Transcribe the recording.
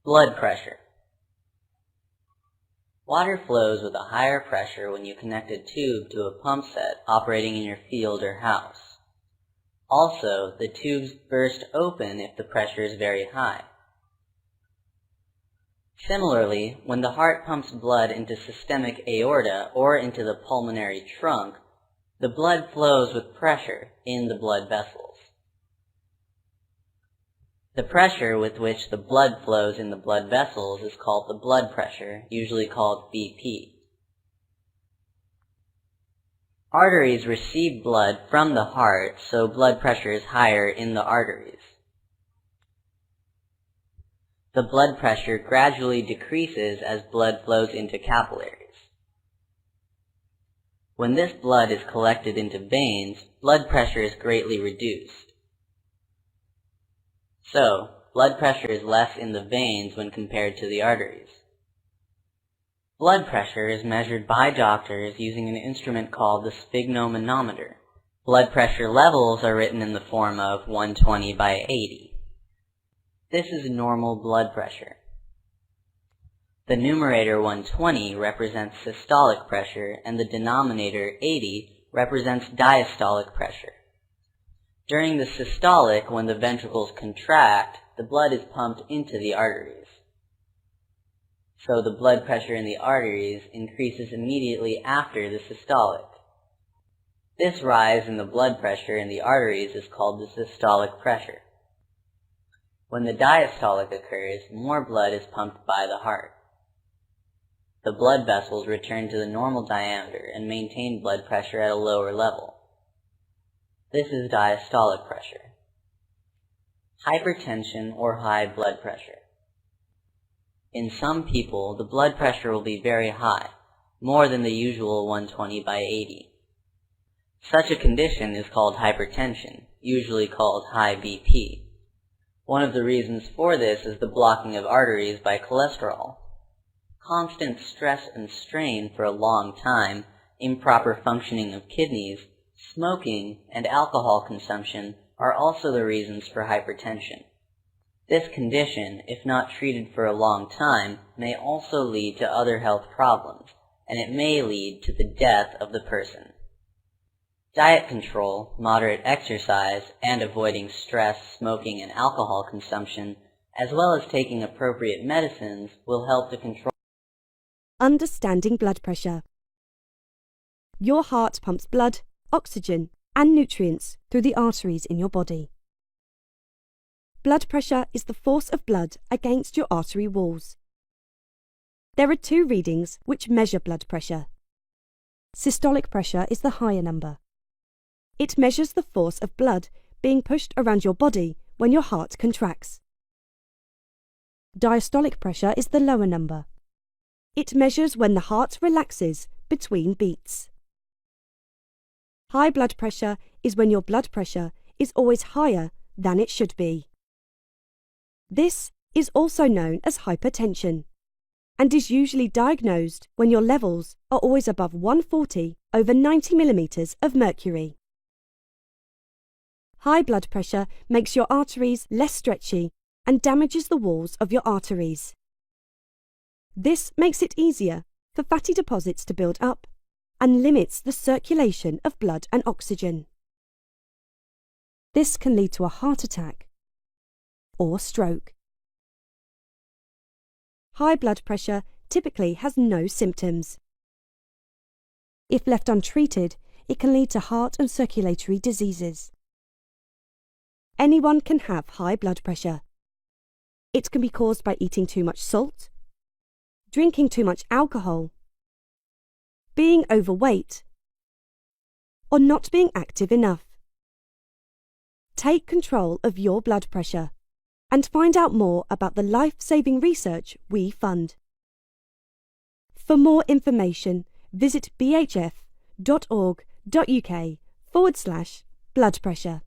Blood pressure. Water flows with a higher pressure when you connect a tube to a pump set operating in your field or house. Also, the tubes burst open if the pressure is very high. Similarly, when the heart pumps blood into systemic aorta or into the pulmonary trunk, the blood flows with pressure in the blood vessels. The pressure with which the blood flows in the blood vessels is called the blood pressure, usually called BP. Arteries receive blood from the heart, so blood pressure is higher in the arteries. The blood pressure gradually decreases as blood flows into capillaries. When this blood is collected into veins, blood pressure is greatly reduced. So, blood pressure is less in the veins when compared to the arteries. Blood pressure is measured by doctors using an instrument called the sphygmomanometer. Blood pressure levels are written in the form of 120 by 80. This is normal blood pressure. The numerator 120 represents systolic pressure and the denominator 80 represents diastolic pressure. During the systolic, when the ventricles contract, the blood is pumped into the arteries. So the blood pressure in the arteries increases immediately after the systolic. This rise in the blood pressure in the arteries is called the systolic pressure. When the diastolic occurs, more blood is pumped by the heart. The blood vessels return to the normal diameter and maintain blood pressure at a lower level. This is diastolic pressure. Hypertension or high blood pressure. In some people, the blood pressure will be very high, more than the usual 120 by 80. Such a condition is called hypertension, usually called high BP. One of the reasons for this is the blocking of arteries by cholesterol. Constant stress and strain for a long time, improper functioning of kidneys, smoking, and alcohol consumption are also the reasons for hypertension. This condition, if not treated for a long time, may also lead to other health problems, and it may lead to the death of the person. Diet control, moderate exercise, and avoiding stress, smoking, and alcohol consumption, as well as taking appropriate medicines, will help to control. Understanding blood pressure. Your heart pumps blood, oxygen, and nutrients through the arteries in your body. Blood pressure is the force of blood against your artery walls. There are two readings which measure blood pressure. Systolic pressure is the higher number. It measures the force of blood being pushed around your body when your heart contracts. Diastolic pressure is the lower number. It measures when the heart relaxes between beats. High blood pressure is when your blood pressure is always higher than it should be. This is also known as hypertension and is usually diagnosed when your levels are always above 140 over 90 millimeters of mercury. High blood pressure makes your arteries less stretchy and damages the walls of your arteries. This makes it easier for fatty deposits to build up and limits the circulation of blood and oxygen. This can lead to a heart attack or stroke. High blood pressure typically has no symptoms. If left untreated, it can lead to heart and circulatory diseases. Anyone can have high blood pressure. It can be caused by eating too much salt, drinking too much alcohol, being overweight, or not being active enough. Take control of your blood pressure and find out more about the life-saving research we fund. For more information, visit bhf.org.uk/blood pressure.